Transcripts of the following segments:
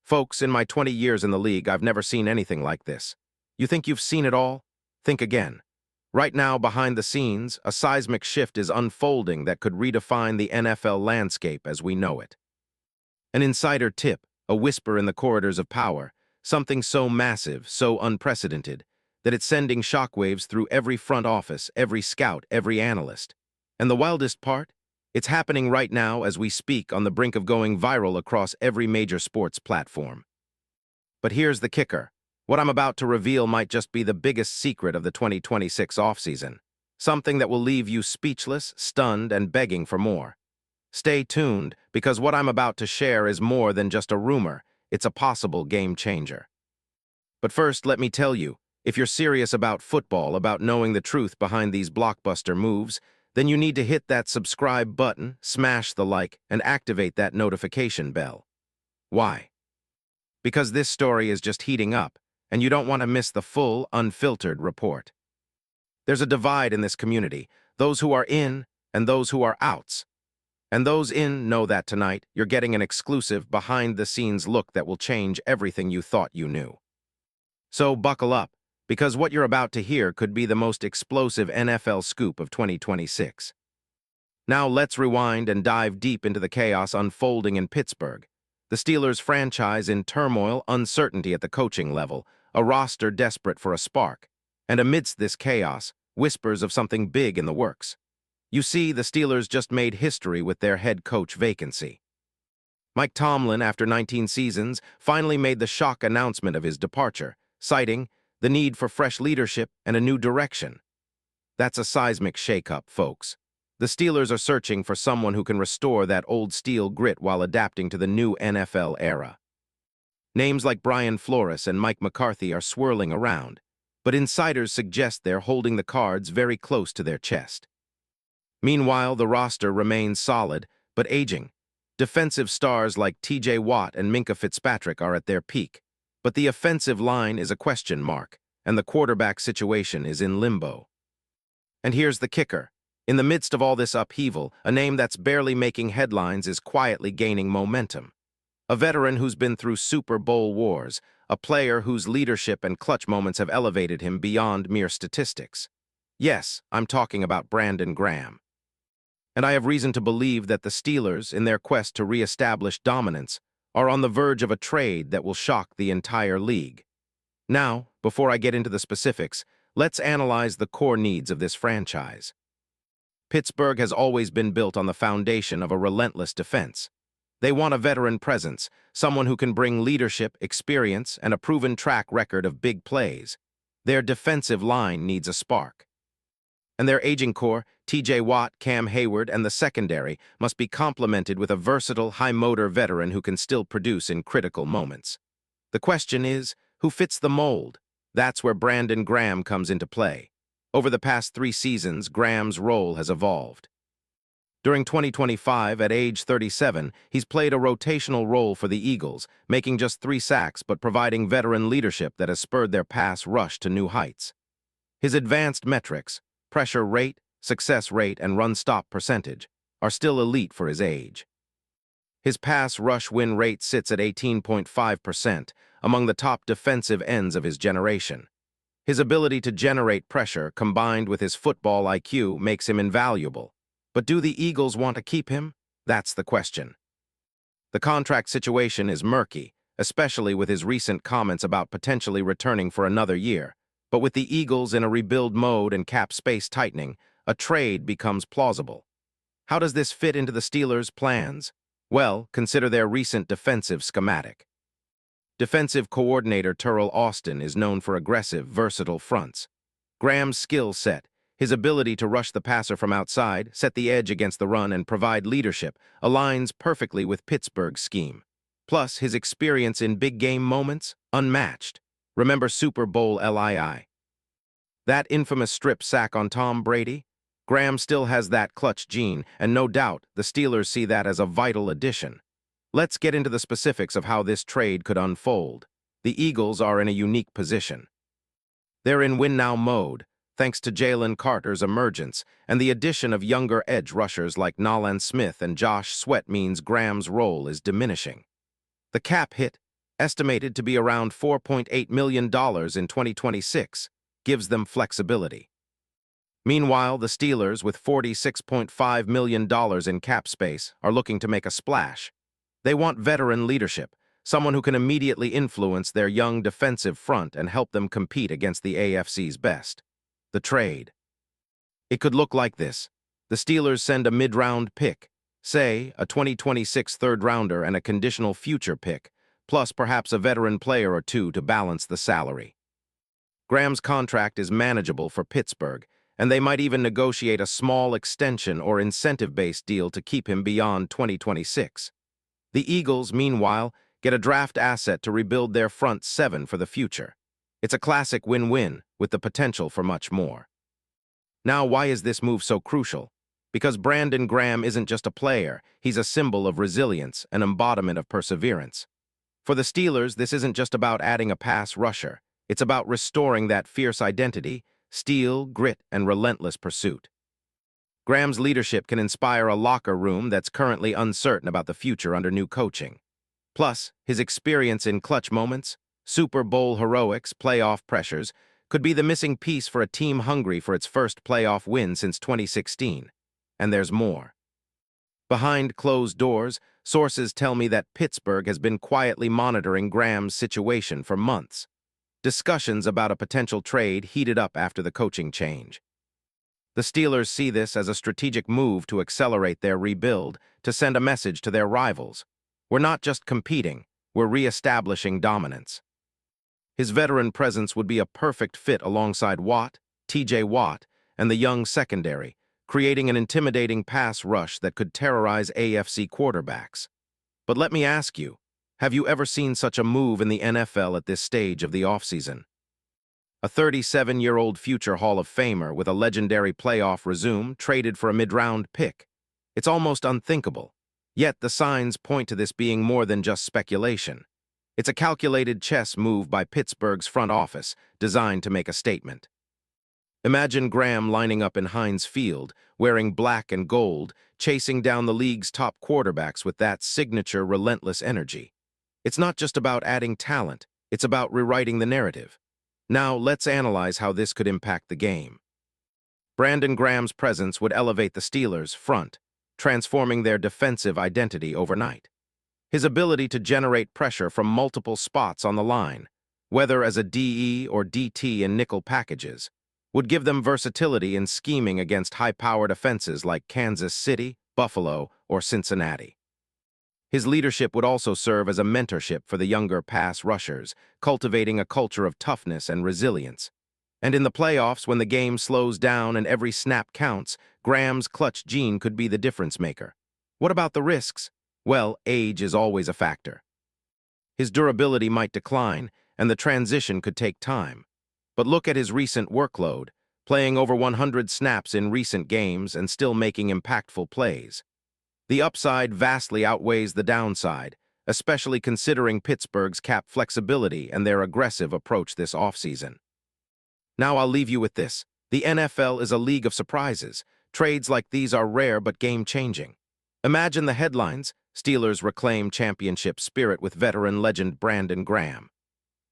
Folks, in my 20 years in the league, I've never seen anything like this. You think you've seen it all? Think again. Right now, behind the scenes, a seismic shift is unfolding that could redefine the NFL landscape as we know it. An insider tip, a whisper in the corridors of power, something so massive, so unprecedented, that it's sending shockwaves through every front office, every scout, every analyst. And the wildest part? It's happening right now as we speak, on the brink of going viral across every major sports platform. But here's the kicker. What I'm about to reveal might just be the biggest secret of the 2026 offseason. Something that will leave you speechless, stunned, and begging for more. Stay tuned, because what I'm about to share is more than just a rumor. It's a possible game changer. But first, let me tell you, if you're serious about football, about knowing the truth behind these blockbuster moves, then you need to hit that subscribe button, smash the like, and activate that notification bell. Why? Because this story is just heating up, and you don't want to miss the full, unfiltered report. There's a divide in this community, those who are in and those who are outs. And those in know that tonight you're getting an exclusive, behind-the-scenes look that will change everything you thought you knew. So buckle up, because what you're about to hear could be the most explosive NFL scoop of 2026. Now let's rewind and dive deep into the chaos unfolding in Pittsburgh. The Steelers franchise in turmoil, uncertainty at the coaching level, a roster desperate for a spark. And amidst this chaos, whispers of something big in the works. You see, the Steelers just made history with their head coach vacancy. Mike Tomlin, after 19 seasons, finally made the shock announcement of his departure, citing the need for fresh leadership and a new direction. That's a seismic shakeup, folks. The Steelers are searching for someone who can restore that old steel grit while adapting to the new NFL era. Names like Brian Flores and Mike McCarthy are swirling around, but insiders suggest they're holding the cards very close to their chest. Meanwhile, the roster remains solid, but aging. Defensive stars like T.J. Watt and Minkah Fitzpatrick are at their peak, but the offensive line is a question mark, and the quarterback situation is in limbo. And here's the kicker. In the midst of all this upheaval, a name that's barely making headlines is quietly gaining momentum. A veteran who's been through Super Bowl wars, a player whose leadership and clutch moments have elevated him beyond mere statistics. Yes, I'm talking about Brandon Graham. And I have reason to believe that the Steelers, in their quest to re-establish dominance, are on the verge of a trade that will shock the entire league. Now, before I get into the specifics, let's analyze the core needs of this franchise. Pittsburgh has always been built on the foundation of a relentless defense. They want a veteran presence, someone who can bring leadership, experience, and a proven track record of big plays. Their defensive line needs a spark. And their aging core, T.J. Watt, Cam Hayward, and the secondary, must be complemented with a versatile, high-motor veteran who can still produce in critical moments. The question is, who fits the mold? That's where Brandon Graham comes into play. Over the past 3 seasons, Graham's role has evolved. During 2025, at age 37, he's played a rotational role for the Eagles, making just 3 sacks but providing veteran leadership that has spurred their pass rush to new heights. His advanced metrics, pressure rate, success rate, and run-stop percentage, are still elite for his age. His pass rush win rate sits at 18.5%, among the top defensive ends of his generation. His ability to generate pressure, combined with his football IQ, makes him invaluable. But do the Eagles want to keep him? That's the question. The contract situation is murky, especially with his recent comments about potentially returning for another year. But with the Eagles in a rebuild mode and cap space tightening, a trade becomes plausible. How does this fit into the Steelers' plans? Well, consider their recent defensive schematic. Defensive coordinator Terrell Austin is known for aggressive, versatile fronts. Graham's skill set, his ability to rush the passer from outside, set the edge against the run, and provide leadership, aligns perfectly with Pittsburgh's scheme. Plus, his experience in big-game moments, unmatched. Remember Super Bowl LII? That infamous strip sack on Tom Brady? Graham still has that clutch gene, and no doubt the Steelers see that as a vital addition. Let's get into the specifics of how this trade could unfold. The Eagles are in a unique position. They're in win-now mode, thanks to Jalen Carter's emergence, and the addition of younger edge rushers like Nolan Smith and Josh Sweat means Graham's role is diminishing. The cap hit, estimated to be around $4.8 million in 2026, gives them flexibility. Meanwhile, the Steelers, with $46.5 million in cap space, are looking to make a splash. They want veteran leadership, someone who can immediately influence their young defensive front and help them compete against the AFC's best. The trade. It could look like this. The Steelers send a mid-round pick, say a 2026 third-rounder and a conditional future pick, plus perhaps a veteran player or two to balance the salary. Graham's contract is manageable for Pittsburgh, and they might even negotiate a small extension or incentive-based deal to keep him beyond 2026. The Eagles, meanwhile, get a draft asset to rebuild their front seven for the future. It's a classic win-win, with the potential for much more. Now, why is this move so crucial? Because Brandon Graham isn't just a player, he's a symbol of resilience, an embodiment of perseverance. For the Steelers, this isn't just about adding a pass rusher. It's about restoring that fierce identity, steel, grit, and relentless pursuit. Graham's leadership can inspire a locker room that's currently uncertain about the future under new coaching. Plus, his experience in clutch moments, Super Bowl heroics, playoff pressures, could be the missing piece for a team hungry for its first playoff win since 2016. And there's more. Behind closed doors, sources tell me that Pittsburgh has been quietly monitoring Graham's situation for months. Discussions about a potential trade heated up after the coaching change. The Steelers see this as a strategic move to accelerate their rebuild, to send a message to their rivals. We're not just competing, we're re-establishing dominance. His veteran presence would be a perfect fit alongside Watt, T.J. Watt, and the young secondary, creating an intimidating pass rush that could terrorize AFC quarterbacks. But let me ask you, have you ever seen such a move in the NFL at this stage of the offseason? A 37-year-old future Hall of Famer with a legendary playoff resume traded for a mid-round pick. It's almost unthinkable. Yet the signs point to this being more than just speculation. It's a calculated chess move by Pittsburgh's front office, designed to make a statement. Imagine Graham lining up in Heinz Field, wearing black and gold, chasing down the league's top quarterbacks with that signature relentless energy. It's not just about adding talent, it's about rewriting the narrative. Now, let's analyze how this could impact the game. Brandon Graham's presence would elevate the Steelers' front, transforming their defensive identity overnight. His ability to generate pressure from multiple spots on the line, whether as a DE or DT in nickel packages, would give them versatility in scheming against high-powered offenses like Kansas City, Buffalo, or Cincinnati. His leadership would also serve as a mentorship for the younger pass rushers, cultivating a culture of toughness and resilience. And in the playoffs, when the game slows down and every snap counts, Graham's clutch gene could be the difference maker. What about the risks? Well, age is always a factor. His durability might decline, and the transition could take time. But look at his recent workload, playing over 100 snaps in recent games and still making impactful plays. The upside vastly outweighs the downside, especially considering Pittsburgh's cap flexibility and their aggressive approach this offseason. Now I'll leave you with this. The NFL is a league of surprises. Trades like these are rare but game-changing. Imagine the headlines: Steelers reclaim championship spirit with veteran legend Brandon Graham.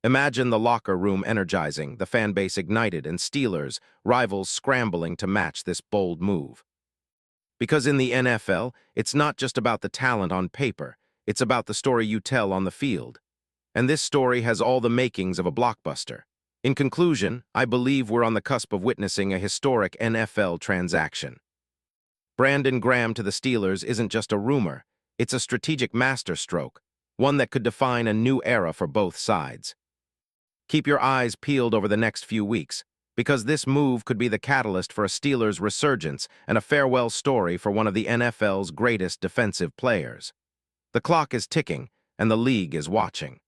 Imagine the locker room energizing, the fan base ignited, and Steelers, rivals scrambling to match this bold move. Because in the NFL, it's not just about the talent on paper, it's about the story you tell on the field. And this story has all the makings of a blockbuster. In conclusion, I believe we're on the cusp of witnessing a historic NFL transaction. Brandon Graham to the Steelers isn't just a rumor, it's a strategic masterstroke, one that could define a new era for both sides. Keep your eyes peeled over the next few weeks, because this move could be the catalyst for a Steelers resurgence and a farewell story for one of the NFL's greatest defensive players. The clock is ticking, and the league is watching.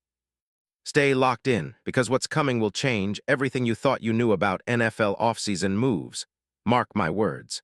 Stay locked in, because what's coming will change everything you thought you knew about NFL offseason moves. Mark my words.